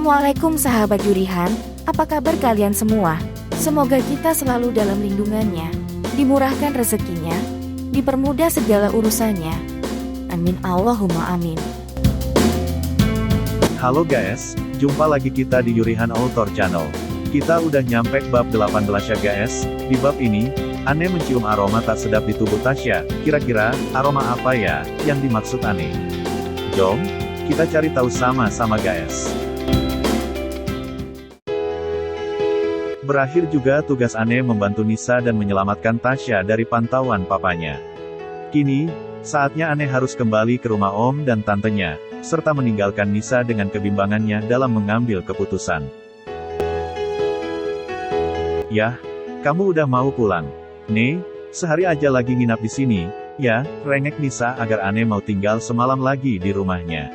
Assalamualaikum sahabat Yurihan, apa kabar kalian semua? Semoga kita selalu dalam lindungannya, dimurahkan rezekinya, dipermudah segala urusannya. Amin Allahumma amin. Halo guys, jumpa lagi kita di Yurihan Author Channel. Kita udah nyampe bab 18 ya guys. Di bab ini, Anne mencium aroma tak sedap di tubuh Tasya. Kira-kira, aroma apa ya yang dimaksud Anne? Jom, kita cari tahu sama-sama guys. Berakhir juga tugas Anne membantu Nisa dan menyelamatkan Tasya dari pantauan papanya. Kini, saatnya Anne harus kembali ke rumah Om dan tantenya, serta meninggalkan Nisa dengan kebimbangannya dalam mengambil keputusan. Yah, kamu udah mau pulang? Nih, sehari aja lagi nginap di sini, ya, rengek Nisa agar Anne mau tinggal semalam lagi di rumahnya.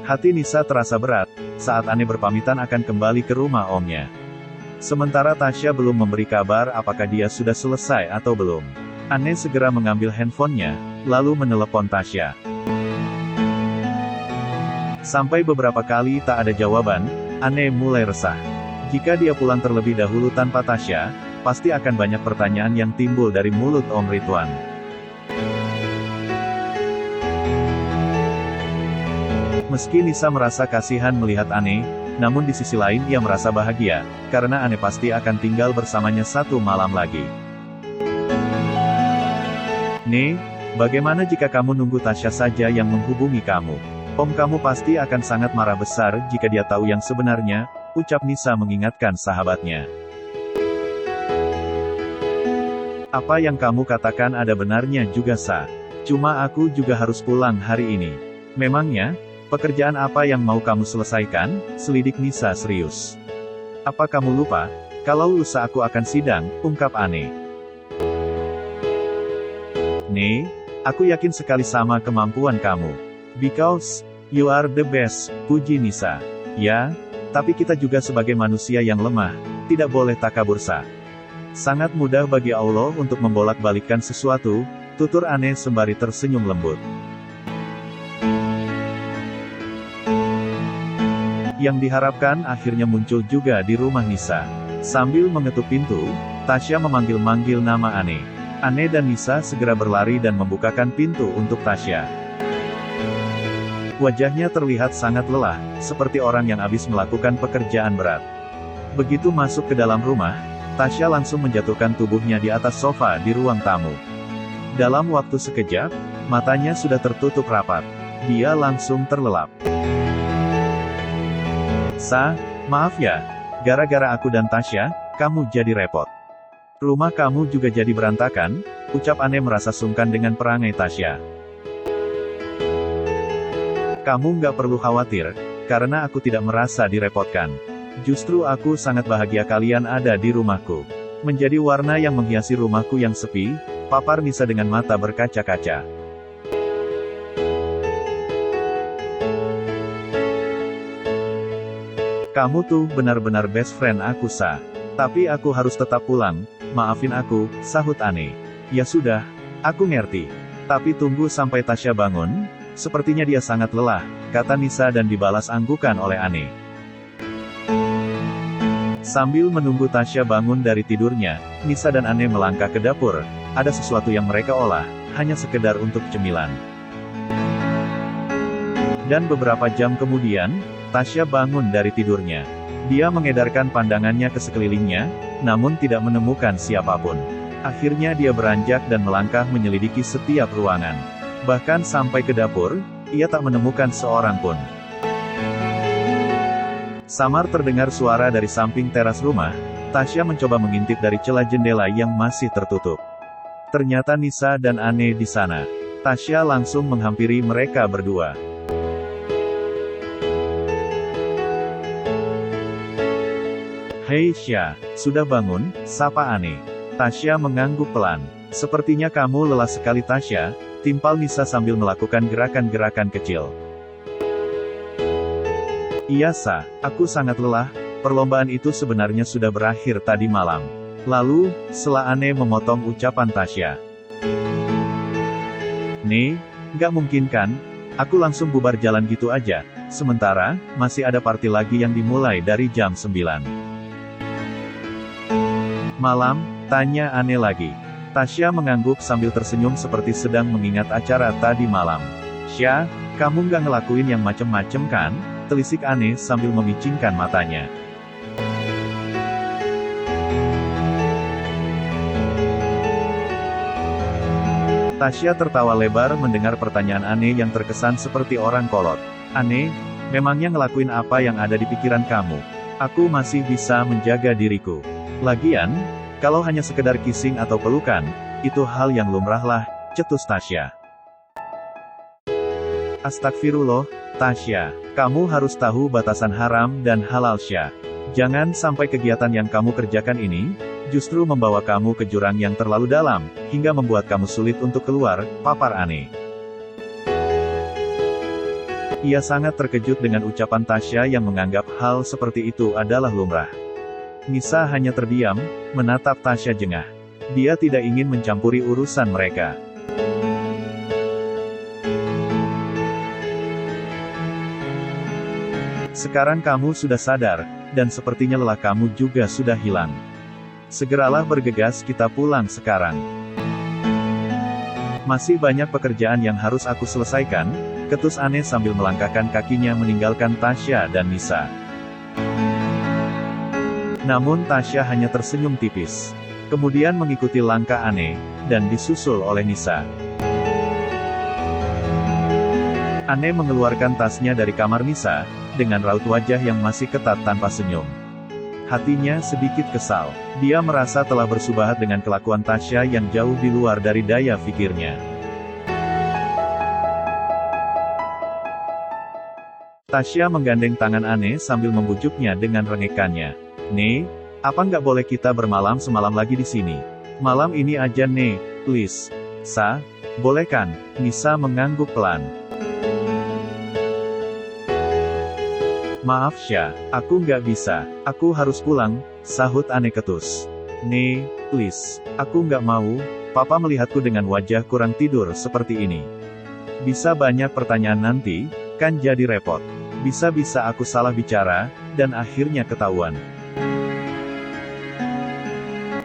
Hati Nisa terasa berat, saat Anne berpamitan akan kembali ke rumah omnya. Sementara Tasya belum memberi kabar apakah dia sudah selesai atau belum. Anne segera mengambil handphonenya, lalu menelepon Tasya. Sampai beberapa kali tak ada jawaban, Anne mulai resah. Jika dia pulang terlebih dahulu tanpa Tasya, pasti akan banyak pertanyaan yang timbul dari mulut Om Ridwan. Meski Nisa merasa kasihan melihat Anne, namun di sisi lain ia merasa bahagia, karena Anne pasti akan tinggal bersamanya satu malam lagi. Nih, bagaimana jika kamu nunggu Tasya saja yang menghubungi kamu? Om kamu pasti akan sangat marah besar jika dia tahu yang sebenarnya, ucap Nisa mengingatkan sahabatnya. Apa yang kamu katakan ada benarnya juga Sa. Cuma aku juga harus pulang hari ini. Memangnya, pekerjaan apa yang mau kamu selesaikan? Selidik Nisa serius. Apa kamu lupa? Kalau lusa aku akan sidang, ungkap Anne. Nih, aku yakin sekali sama kemampuan kamu. Because, you are the best, puji Nisa. Ya, tapi kita juga sebagai manusia yang lemah, tidak boleh takabur Sa. Sangat mudah bagi Allah untuk membolak-balikkan sesuatu, tutur Anne sembari tersenyum lembut. Yang diharapkan akhirnya muncul juga di rumah Nisa. Sambil mengetuk pintu, Tasya memanggil-manggil nama Anne. Anne dan Nisa segera berlari dan membukakan pintu untuk Tasya. Wajahnya terlihat sangat lelah, seperti orang yang habis melakukan pekerjaan berat. Begitu masuk ke dalam rumah, Tasya langsung menjatuhkan tubuhnya di atas sofa di ruang tamu. Dalam waktu sekejap, matanya sudah tertutup rapat. Dia langsung terlelap. Sa, maaf ya, gara-gara aku dan Tasya, kamu jadi repot. Rumah kamu juga jadi berantakan, ucap Anne merasa sungkan dengan perangai Tasya. Kamu nggak perlu khawatir, karena aku tidak merasa direpotkan. Justru aku sangat bahagia kalian ada di rumahku. Menjadi warna yang menghiasi rumahku yang sepi, papar Nisa dengan mata berkaca-kaca. Kamu tuh benar-benar best friend aku Sa. Tapi aku harus tetap pulang, maafin aku, sahut Anne. Ya sudah, aku ngerti. Tapi tunggu sampai Tasya bangun, sepertinya dia sangat lelah, kata Nisa dan dibalas anggukan oleh Anne. Sambil menunggu Tasya bangun dari tidurnya, Nisa dan Anne melangkah ke dapur. Ada sesuatu yang mereka olah, hanya sekedar untuk cemilan. Dan beberapa jam kemudian, Tasya bangun dari tidurnya. Dia mengedarkan pandangannya ke sekelilingnya, namun tidak menemukan siapapun. Akhirnya dia beranjak dan melangkah menyelidiki setiap ruangan. Bahkan sampai ke dapur, ia tak menemukan seorang pun. Samar terdengar suara dari samping teras rumah. Tasya mencoba mengintip dari celah jendela yang masih tertutup. Ternyata Nisa dan Anne di sana. Tasya langsung menghampiri mereka berdua. Hei Sya, sudah bangun? Sapa Anne. Tasya mengangguk pelan. Sepertinya kamu lelah sekali Tasya, timpal Nisa sambil melakukan gerakan-gerakan kecil. Iya Sa, aku sangat lelah, perlombaan itu sebenarnya sudah berakhir tadi malam. Lalu, setelah Anne memotong ucapan Tasya. Nih, gak mungkin kan, Aku langsung bubar jalan gitu aja. Sementara, masih ada party lagi yang dimulai dari jam 9. Malam, tanya Anne lagi. Tasya mengangguk sambil tersenyum seperti sedang mengingat acara tadi malam. Sya, kamu nggak ngelakuin yang macem-macem kan? Telisik Anne sambil memicingkan matanya. Tasya tertawa lebar mendengar pertanyaan Anne yang terkesan seperti orang kolot. Anne, memangnya ngelakuin apa yang ada di pikiran kamu? Aku masih bisa menjaga diriku. Lagian, kalau hanya sekedar kissing atau pelukan, itu hal yang lumrah lah, cetus Tasya. Astagfirullah, Tasya. Kamu harus tahu batasan haram dan halal Sya. Jangan sampai kegiatan yang kamu kerjakan ini, justru membawa kamu ke jurang yang terlalu dalam, hingga membuat kamu sulit untuk keluar, papar Anne. Ia sangat terkejut dengan ucapan Tasya yang menganggap hal seperti itu adalah lumrah. Nisa hanya terdiam, menatap Tasya jengah. Dia tidak ingin mencampuri urusan mereka. Sekarang kamu sudah sadar, dan sepertinya lelah kamu juga sudah hilang. Segeralah bergegas kita pulang sekarang. Masih banyak pekerjaan yang harus aku selesaikan, ketus Anne sambil melangkahkan kakinya meninggalkan Tasya dan Nisa. Namun Tasya hanya tersenyum tipis. Kemudian mengikuti langkah Anne, dan disusul oleh Nisa. Anne mengeluarkan tasnya dari kamar Nisa, dengan raut wajah yang masih ketat tanpa senyum. Hatinya sedikit kesal. Dia merasa telah bersubahat dengan kelakuan Tasya yang jauh di luar dari daya pikirnya. Tasya menggandeng tangan Anne sambil membujuknya dengan rengekannya. Ne, apa nggak boleh kita bermalam semalam lagi di sini? Malam ini aja Ne, please. Sa, boleh kan? Nisa mengangguk pelan. Maaf Sya, aku nggak bisa. Aku harus pulang, sahut Anne ketus. Ne, please. Aku nggak mau, papa melihatku dengan wajah kurang tidur seperti ini. Bisa banyak pertanyaan nanti, kan jadi repot. Bisa-bisa aku salah bicara, dan akhirnya ketahuan.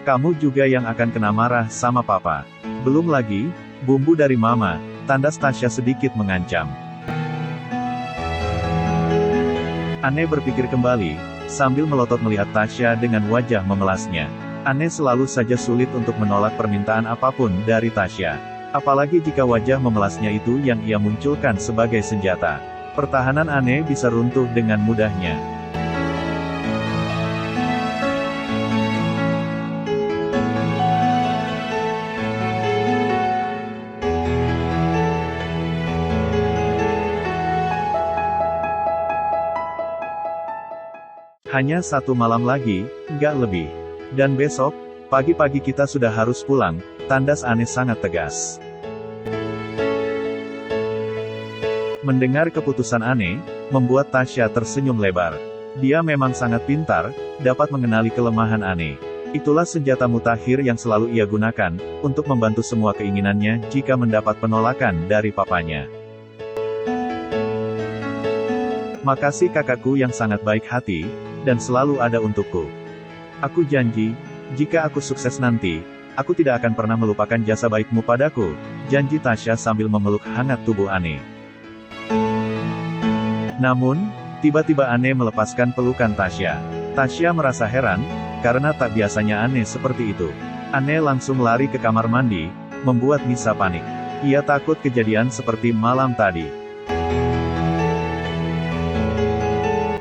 Kamu juga yang akan kena marah sama papa. Belum lagi, bumbu dari mama, tandas Tasya sedikit mengancam. Anne berpikir kembali, sambil melotot melihat Tasya dengan wajah memelasnya. Anne selalu saja sulit untuk menolak permintaan apapun dari Tasya. Apalagi jika wajah memelasnya itu yang ia munculkan sebagai senjata. Pertahanan Anne bisa runtuh dengan mudahnya. Hanya satu malam lagi, nggak lebih. Dan besok, pagi-pagi kita sudah harus pulang, tandas Anne sangat tegas. Mendengar keputusan Anne, membuat Tasya tersenyum lebar. Dia memang sangat pintar, dapat mengenali kelemahan Anne. Itulah senjata mutakhir yang selalu ia gunakan, untuk membantu semua keinginannya jika mendapat penolakan dari papanya. Makasih kakakku yang sangat baik hati, dan selalu ada untukku. Aku janji, jika aku sukses nanti, aku tidak akan pernah melupakan jasa baikmu padaku, janji Tasya sambil memeluk hangat tubuh Anne. Namun, tiba-tiba Anne melepaskan pelukan Tasya. Tasya merasa heran, karena tak biasanya Anne seperti itu. Anne langsung lari ke kamar mandi, membuat Nisa panik. Ia takut kejadian seperti malam tadi.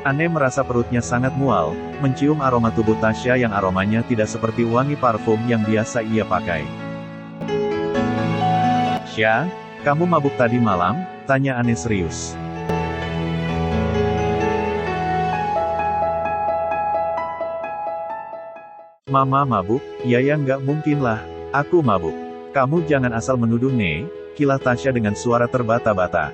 Anne merasa perutnya sangat mual, mencium aroma tubuh Tasya yang aromanya tidak seperti wangi parfum yang biasa ia pakai. Sya, kamu mabuk tadi malam? Tanya Anne serius. Mama mabuk? Ya nggak mungkin lah, aku mabuk. Kamu jangan asal menuduh Ne, kilah Tasya dengan suara terbata-bata.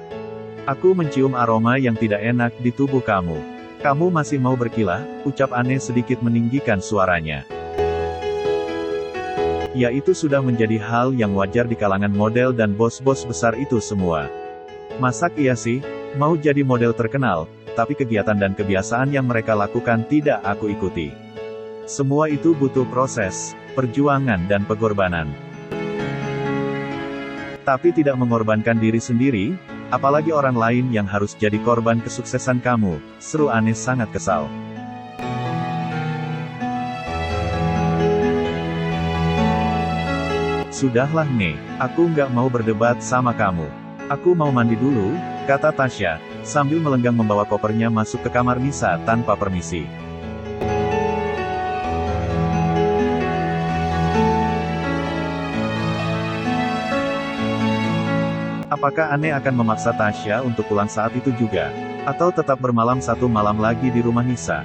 Aku mencium aroma yang tidak enak di tubuh kamu. Kamu masih mau berkilah, ucap Anne sedikit meninggikan suaranya. Ya itu sudah menjadi hal yang wajar di kalangan model dan bos-bos besar itu semua. Masak iya sih, mau jadi model terkenal, tapi kegiatan dan kebiasaan yang mereka lakukan tidak aku ikuti. Semua itu butuh proses, perjuangan dan pengorbanan. Tapi tidak mengorbankan diri sendiri, apalagi orang lain yang harus jadi korban kesuksesan kamu, seru Ane sangat kesal. Sudahlah Ne, aku nggak mau berdebat sama kamu. Aku mau mandi dulu, kata Tasya, sambil melenggang membawa kopernya masuk ke kamar Nisa tanpa permisi. Apakah Ane akan memaksa Tasya untuk pulang saat itu juga? Atau tetap bermalam satu malam lagi di rumah Nisa?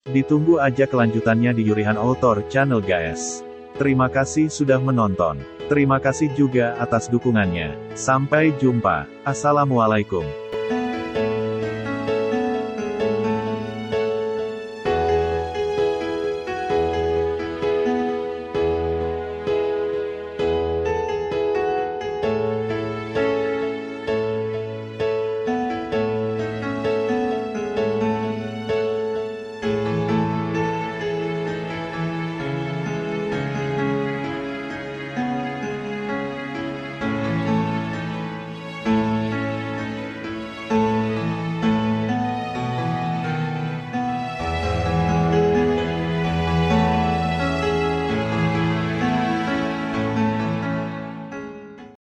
Ditunggu aja kelanjutannya di Yurihan Author Channel guys. Terima kasih sudah menonton. Terima kasih juga atas dukungannya. Sampai jumpa. Assalamualaikum.